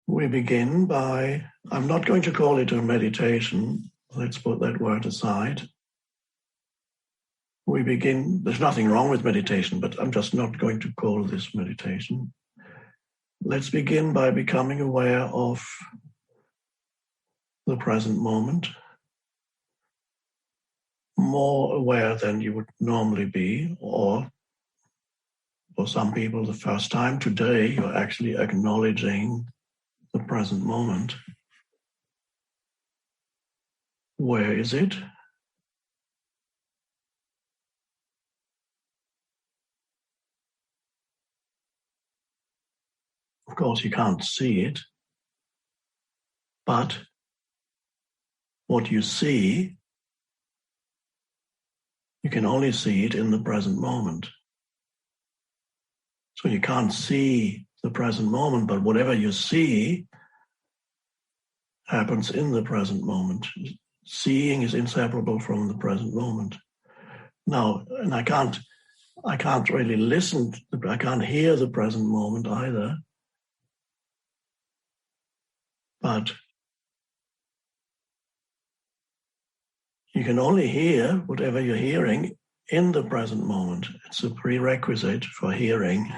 We begin by, I'm not going to call it a meditation. Let's put that word aside. We begin, there's nothing wrong with meditation, but I'm just not going to call this meditation. Let's begin by becoming aware of the present moment, more aware than you would normally be, or for some people, the first time today, you're actually acknowledging the present moment. Where is it? Of course, you can't see it, but what you see, you can only see it in the present moment. So you can't see the present moment, but whatever you see happens in the present moment. Seeing is inseparable from the present moment. Now, and I can't really listen, I can't hear the present moment either. But you can only hear whatever you're hearing in the present moment. It's a prerequisite for hearing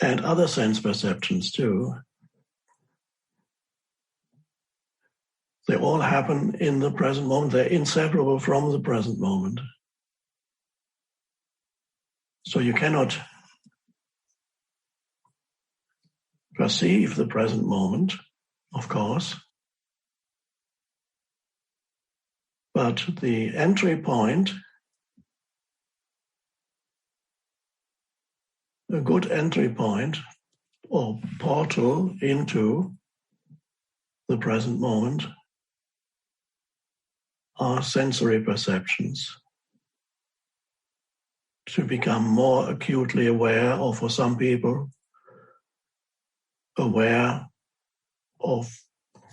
and other sense perceptions too. They all happen in the present moment. They're inseparable from the present moment. So you cannot perceive the present moment, of course, but the entry point, a good entry point or portal into the present moment are sensory perceptions. To become more acutely aware, or for some people, aware of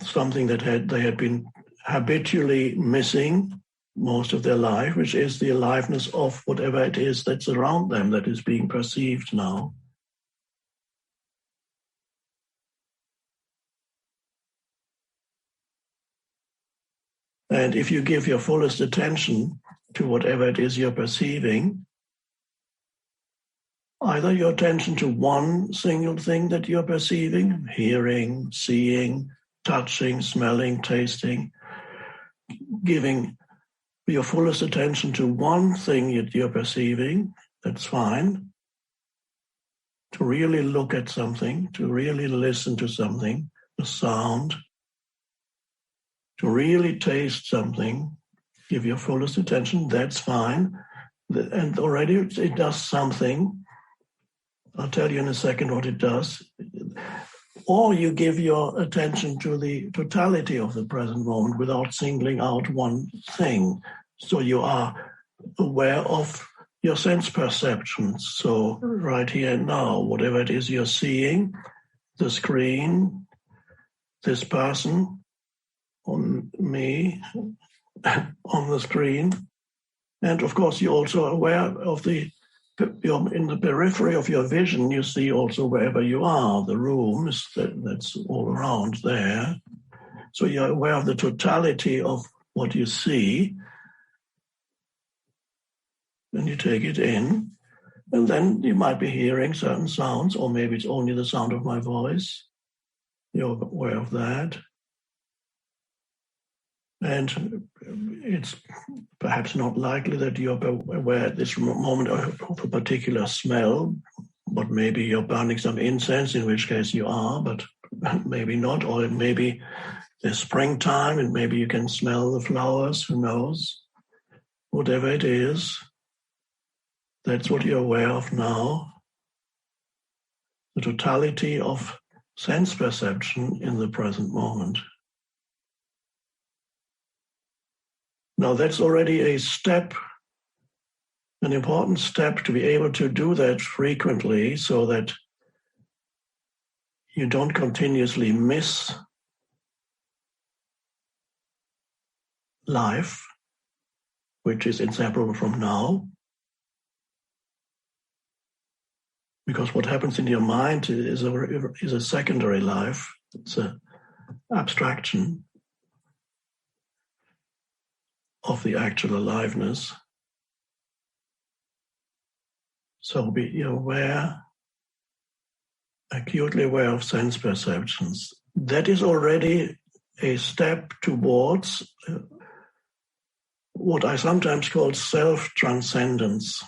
something that they had been habitually missing most of their life, which is the aliveness of whatever it is that's around them that is being perceived now. And if you give your fullest attention to whatever it is you're perceiving, either your attention to one single thing that you're perceiving, hearing, seeing, touching, smelling, tasting, giving your fullest attention to one thing that you're perceiving, that's fine. To really look at something, to really listen to something, a sound, to really taste something, give your fullest attention, that's fine. And already it does something. I'll tell you in a second what it does. Or you give your attention to the totality of the present moment without singling out one thing. So you are aware of your sense perceptions. So right here and now, whatever it is you're seeing, the screen, this person, on me, on the screen. And of course, you're also aware of in the periphery of your vision, you see also wherever you are, the rooms that's all around there. So you're aware of the totality of what you see, and you take it in, and then you might be hearing certain sounds, or maybe it's only the sound of my voice. You're aware of that. And it's perhaps not likely that you're aware at this moment of a particular smell, but maybe you're burning some incense, in which case you are, but maybe not. Or maybe it's springtime and maybe you can smell the flowers, who knows? Whatever it is, that's what you're aware of now. The totality of sense perception in the present moment. Now that's already a step, an important step to be able to do that frequently so that you don't continuously miss life, which is inseparable from now. Because what happens in your mind is a secondary life. It's an abstraction of the actual aliveness. So be aware, acutely aware of sense perceptions. That is already a step towards what I sometimes call self-transcendence.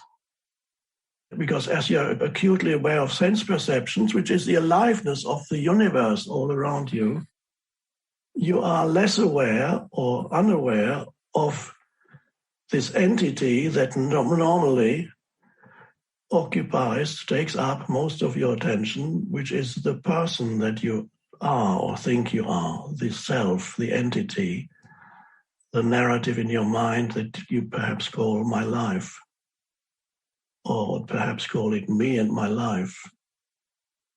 Because as you're acutely aware of sense perceptions, which is the aliveness of the universe all around you, you are less aware or unaware of this entity that normally takes up most of your attention, which is the person that you are or think you are, the self, the entity, the narrative in your mind that you perhaps call my life, or perhaps call it me and my life.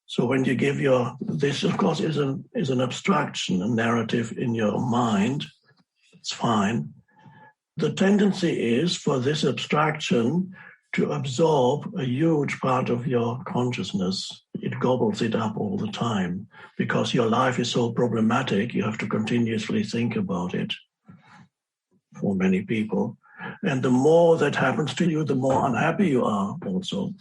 So when you give this of course is an abstraction, a narrative in your mind, it's fine. The tendency is for this abstraction to absorb a huge part of your consciousness. It gobbles it up all the time because your life is so problematic, you have to continuously think about it for many people. And the more that happens to you, the more unhappy you are also.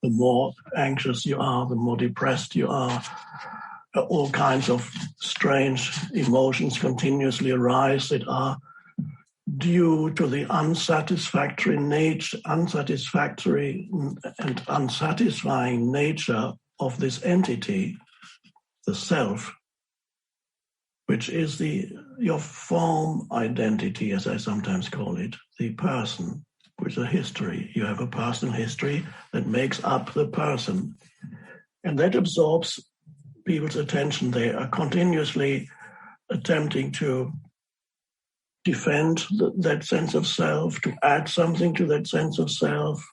The more anxious you are, the more depressed you are. All kinds of strange emotions continuously arise that are due to the unsatisfactory and unsatisfying nature of this entity, the self, which is your form identity, as I sometimes call it, the person, which is a history. You have a personal history that makes up the person. And that absorbs people's attention. They are continuously attempting to defend that sense of self, to add something to that sense of self,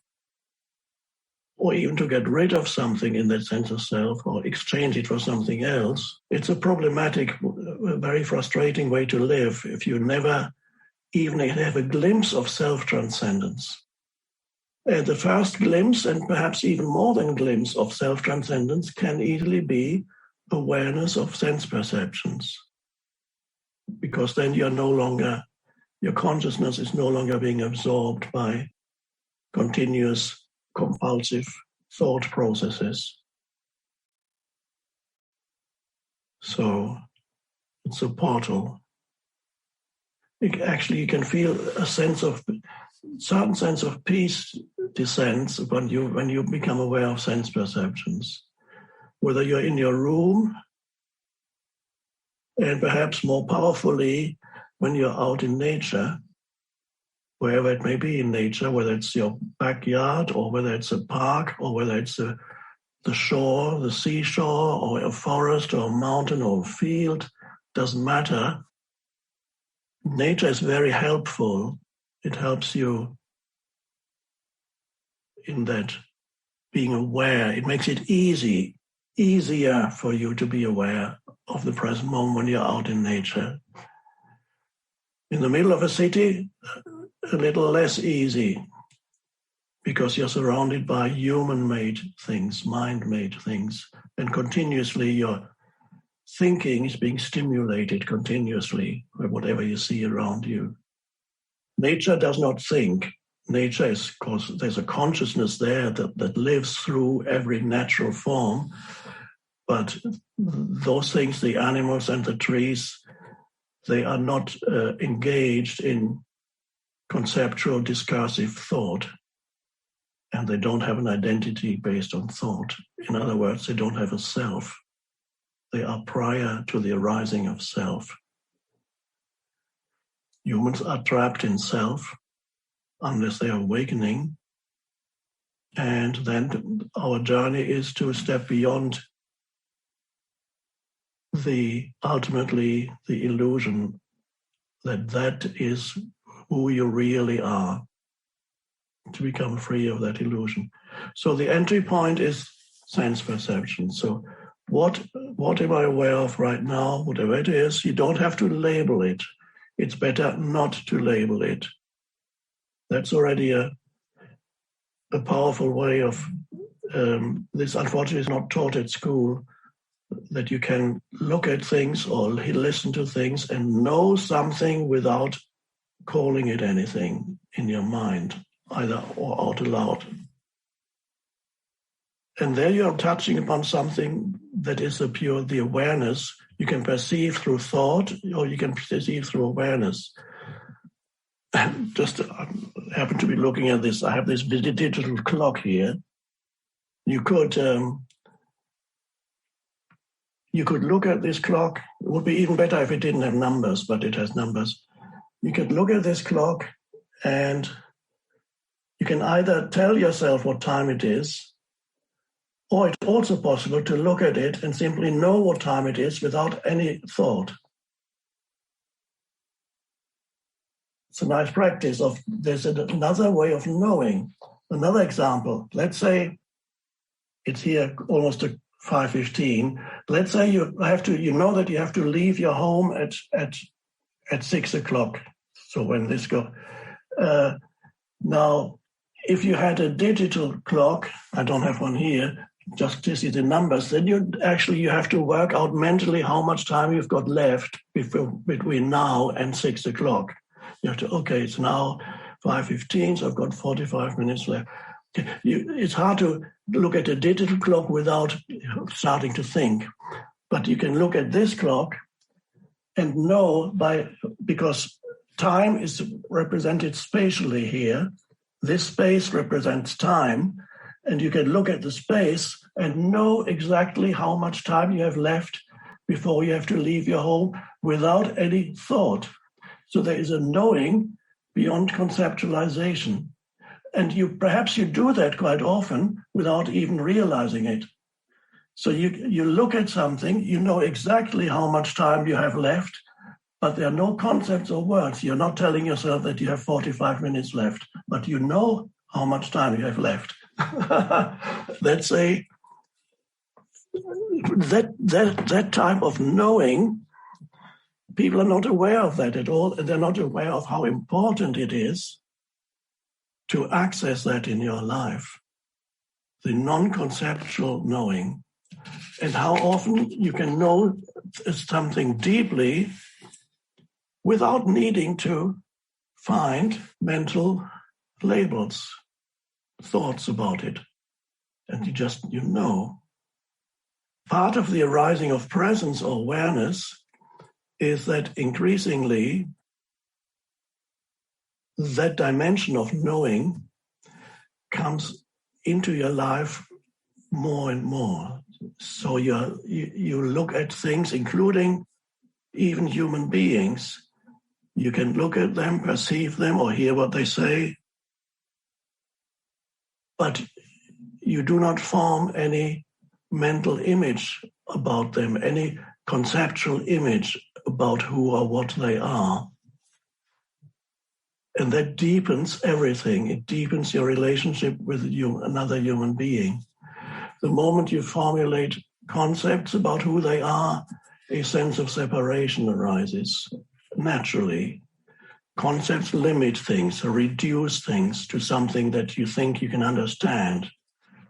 or even to get rid of something in that sense of self or exchange it for something else. It's a problematic, very frustrating way to live if you never even have a glimpse of self-transcendence. And the first glimpse, and perhaps even more than glimpse of self-transcendence, can easily be awareness of sense perceptions. Because then your consciousness is no longer being absorbed by continuous compulsive thought processes. So it's a portal. You can feel a certain sense of peace descends upon you when you become aware of sense perceptions. Whether you're in your room, and perhaps more powerfully when you're out in nature, wherever it may be in nature, whether it's your backyard or whether it's a park or whether it's the shore, the seashore, or a forest or a mountain or a field, doesn't matter. Nature is very helpful. It helps you in that being aware. It makes it easier for you to be aware of the present moment when you're out in nature. In the middle of a city, a little less easy because you're surrounded by human-made things, mind-made things, and continuously your thinking is being stimulated continuously by whatever you see around you. Nature does not think. Nature is, of course, there's a consciousness there that lives through every natural form, but those things, the animals and the trees, they are not engaged in conceptual discursive thought, and they don't have an identity based on thought. In other words, they don't have a self. They are prior to the arising of self. Humans are trapped in self unless they are awakening, and then our journey is to step beyond ultimately the illusion that is who you really are, to become free of that illusion. So the entry point is sense perception. So what am I aware of right now? Whatever it is, you don't have to label it. It's better not to label it. That's already a powerful way of this unfortunately is not taught at school, that you can look at things or listen to things and know something without calling it anything in your mind, either or out aloud. And there you're touching upon something that is the awareness you can perceive through thought, or you can perceive through awareness. Just I happen to be looking at this. I have this digital clock here. You could look at this clock. It would be even better if it didn't have numbers, but it has numbers. You could look at this clock and you can either tell yourself what time it is, or it's also possible to look at it and simply know what time it is without any thought. It's a nice practice. There's another way of knowing. Another example. Let's say it's here almost at 5:15. Let's say you know that you have to leave your home at 6 o'clock. So when this goes, now, if you had a digital clock, I don't have one here, just to see the numbers, then you have to work out mentally how much time you've got left between now and 6 o'clock. You have to, okay, it's now 5:15, so I've got 45 minutes left. It's hard to look at a digital clock without starting to think. But you can look at this clock and know because time is represented spatially here. This space represents time, and you can look at the space and know exactly how much time you have left before you have to leave your home without any thought. So there is a knowing beyond conceptualization. And perhaps you do that quite often without even realizing it. So you look at something, you know exactly how much time you have left, but there are no concepts or words. You're not telling yourself that you have 45 minutes left, but you know how much time you have left. That type of knowing, people are not aware of that at all, and they're not aware of how important it is to access that in your life, the non-conceptual knowing, and how often you can know something deeply without needing to find mental labels, thoughts about it. And you know. Part of the arising of presence or awareness is that increasingly that dimension of knowing comes into your life more and more. So you look at things, including even human beings. You can look at them, perceive them, or hear what they say, but you do not form any mental image about them, any conceptual image about who or what they are. And that deepens everything. It deepens your relationship with another human being. The moment you formulate concepts about who they are, a sense of separation arises naturally. Concepts limit things, or reduce things to something that you think you can understand.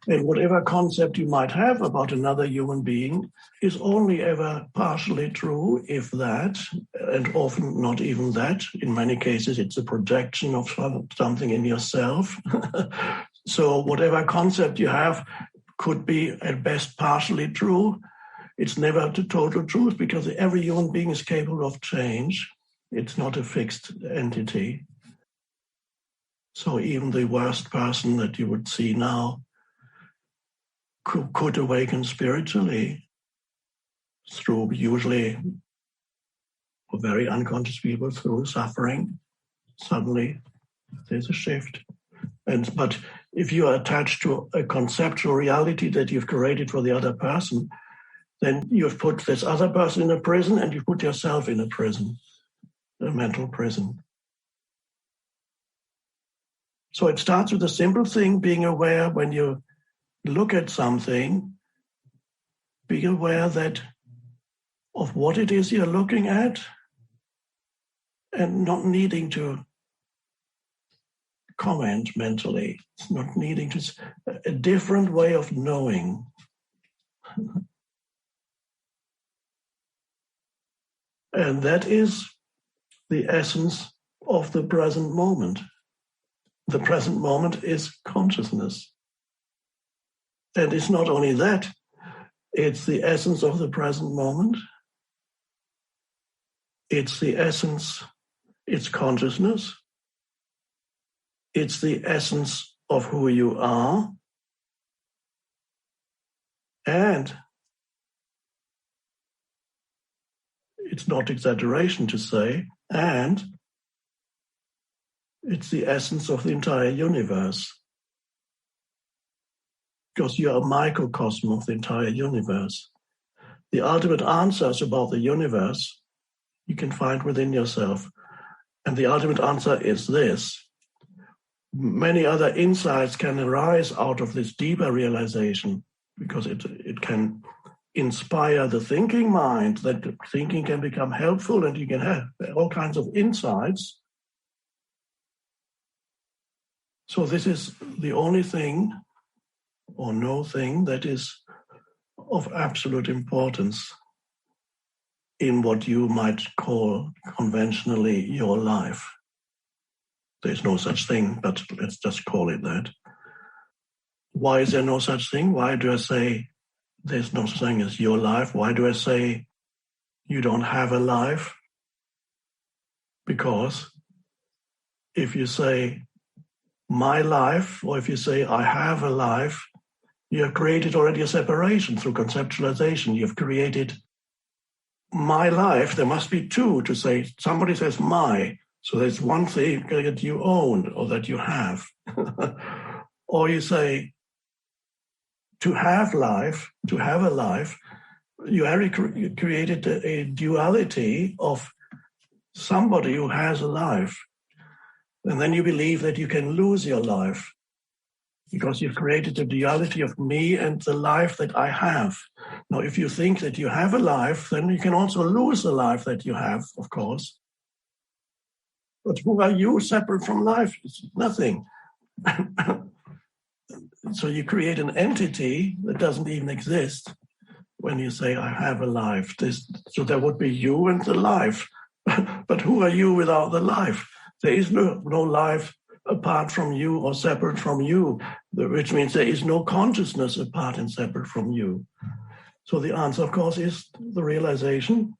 And whatever concept you might have about another human being is only ever partially true, if that, and often not even that. In many cases, it's a projection of something in yourself. So whatever concept you have could be at best partially true. It's never the total truth, because every human being is capable of change. It's not a fixed entity. So even the worst person that you would see now could awaken spiritually through, usually for very unconscious people, through suffering. Suddenly there's a shift. But if you are attached to a conceptual reality that you've created for the other person, then you've put this other person in a prison, and you put yourself in a prison, a mental prison. So it starts with a simple thing, being aware when you look at something, be aware of what it is you're looking at, and not needing to comment mentally. It's not needing to, a different way of knowing. And that is the essence of the present moment. The present moment is consciousness. And it's not only that, it's the essence of the present moment. It's the essence, it's consciousness. It's the essence of who you are. And it's not exaggeration to say, and it's the essence of the entire universe. Because you are a microcosm of the entire universe. The ultimate answers about the universe you can find within yourself. And the ultimate answer is this. Many other insights can arise out of this deeper realization because it can inspire the thinking mind, that thinking can become helpful and you can have all kinds of insights. So this is the only thing or no thing that is of absolute importance in what you might call conventionally your life. There's no such thing, but let's just call it that. Why is there no such thing? Why do I say there's no such thing as your life? Why do I say you don't have a life? Because if you say my life, or if you say I have a life, you have created already a separation through conceptualization. You've created my life. There must be two to say, somebody says my. So there's one thing that you own or that you have. Or you say, to have life, to have a life, you already created a duality of somebody who has a life. And then you believe that you can lose your life because you've created a duality of me and the life that I have. Now, if you think that you have a life, then you can also lose the life that you have, of course. But who are you separate from life? It's nothing. So you create an entity that doesn't even exist when you say, I have a life. So there would be you and the life. But who are you without the life? There is no life apart from you or separate from you, which means there is no consciousness apart and separate from you. So the answer, of course, is the realization,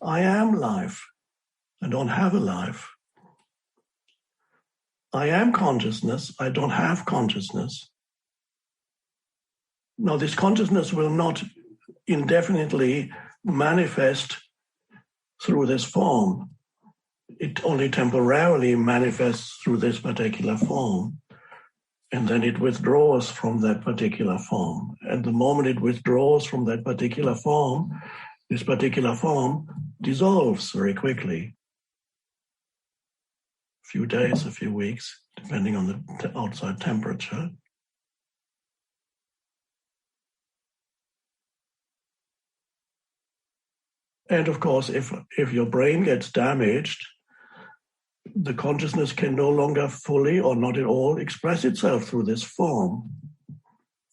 I am life. I don't have a life. I am consciousness. I don't have consciousness. Now, this consciousness will not indefinitely manifest through this form. It only temporarily manifests through this particular form. And then it withdraws from that particular form. And the moment it withdraws from that particular form, this particular form dissolves very quickly. A few days, a few weeks, depending on the outside temperature. And of course, if your brain gets damaged, the consciousness can no longer fully or not at all express itself through this form.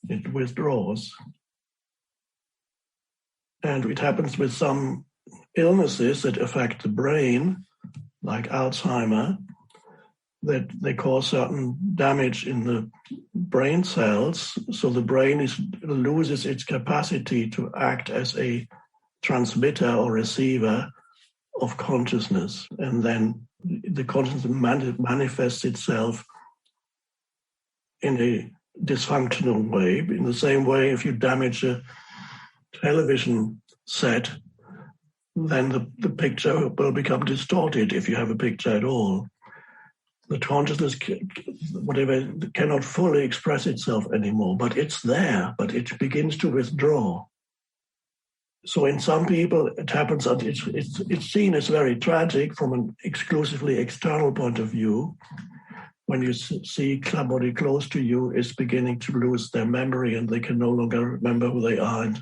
It withdraws. And it happens with some illnesses that affect the brain, like Alzheimer, that they cause certain damage in the brain cells, so the brain loses its capacity to act as a transmitter or receiver of consciousness, and then the consciousness manifests itself in a dysfunctional way. In the same way, if you damage a television set, then the picture will become distorted if you have a picture at all. The consciousness, whatever, cannot fully express itself anymore, but it's there, but it begins to withdraw. So in some people, it happens, and it's seen as very tragic from an exclusively external point of view. When you see somebody close to you is beginning to lose their memory and they can no longer remember who they are, and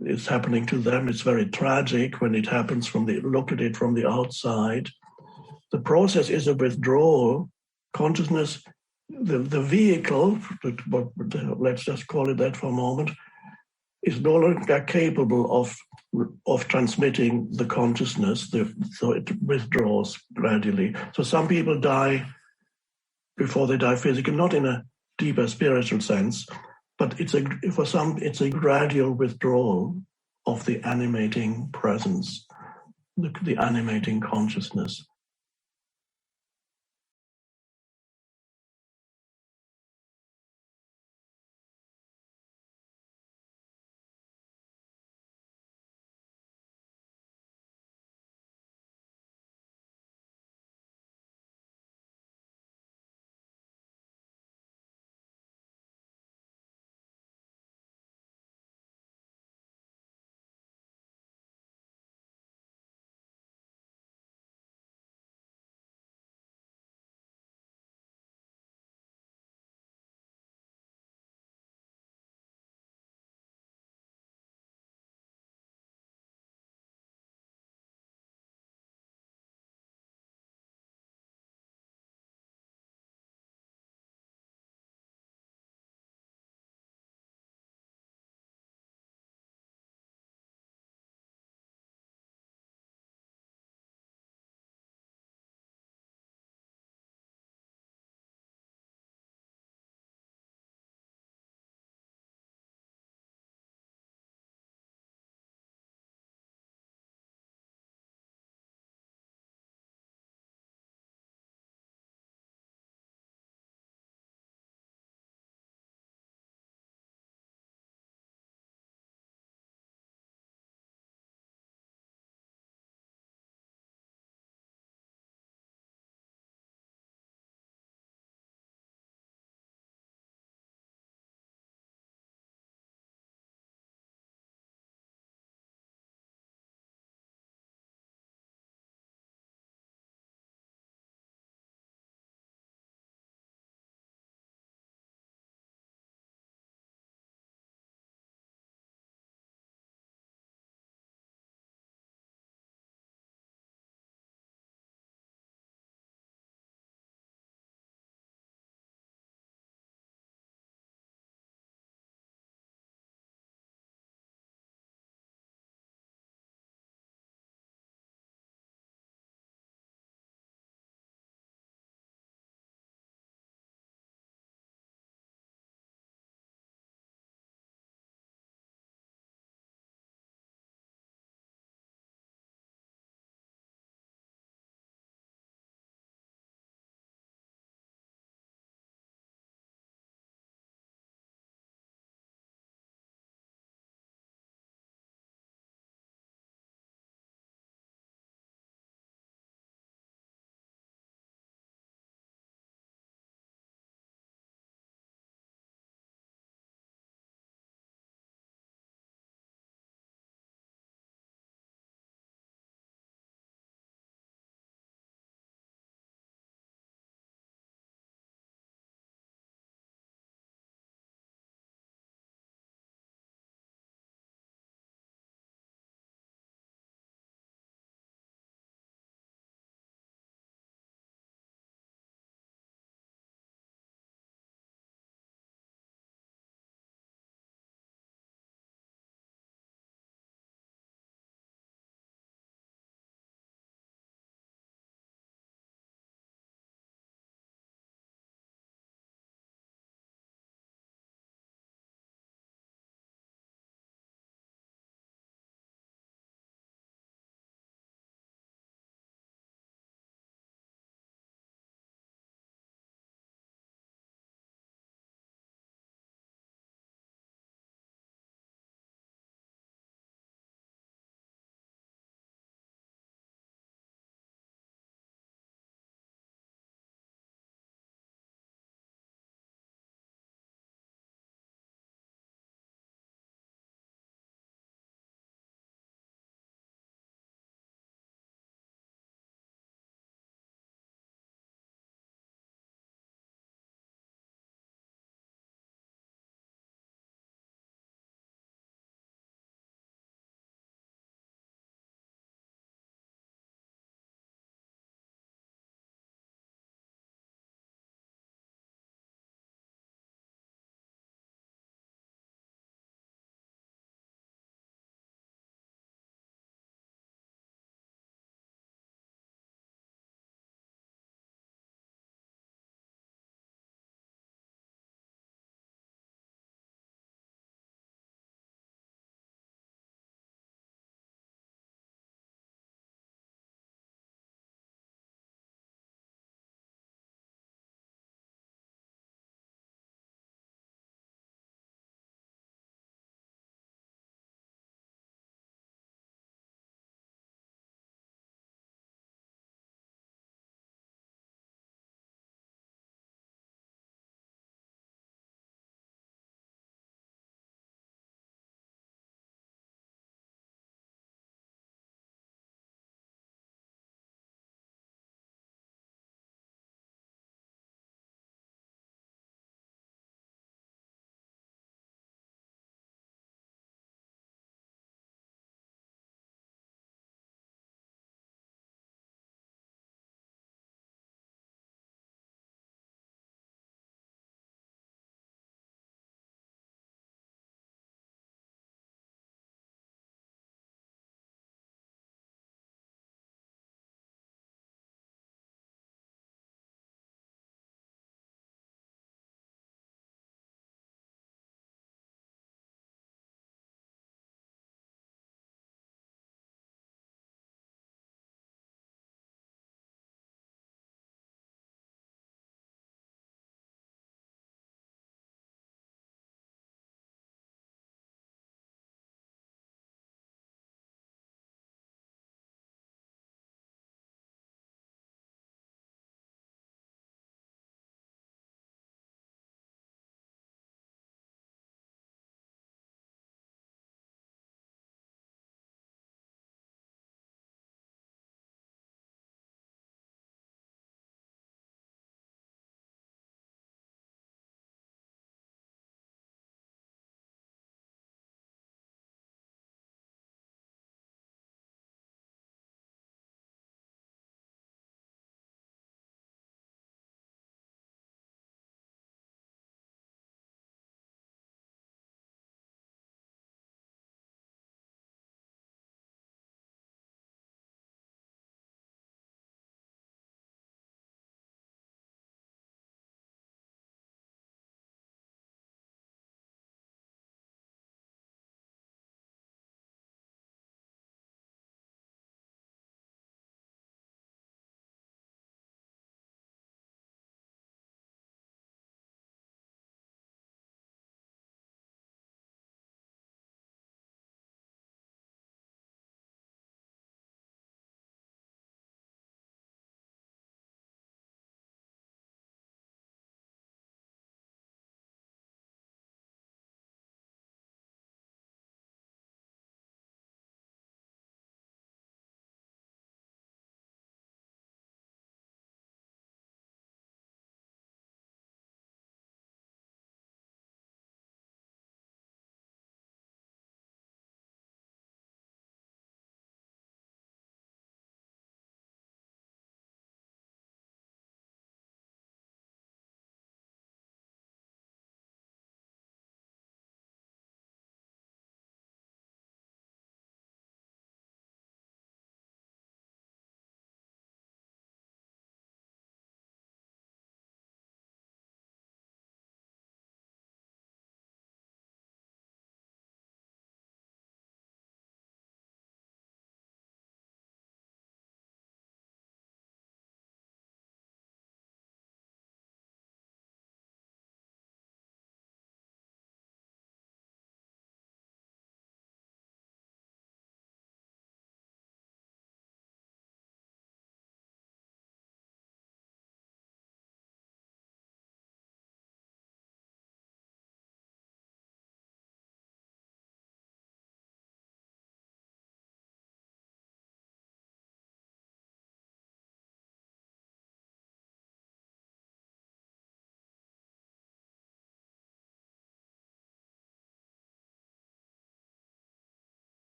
it's happening to them. It's very tragic when it happens look at it from the outside. The process is a withdrawal consciousness, the vehicle, let's just call it that for a moment, is no longer capable of transmitting the consciousness, so it withdraws gradually. So some people die before they die physically, not in a deeper spiritual sense, but for some it's a gradual withdrawal of the animating presence, the animating consciousness.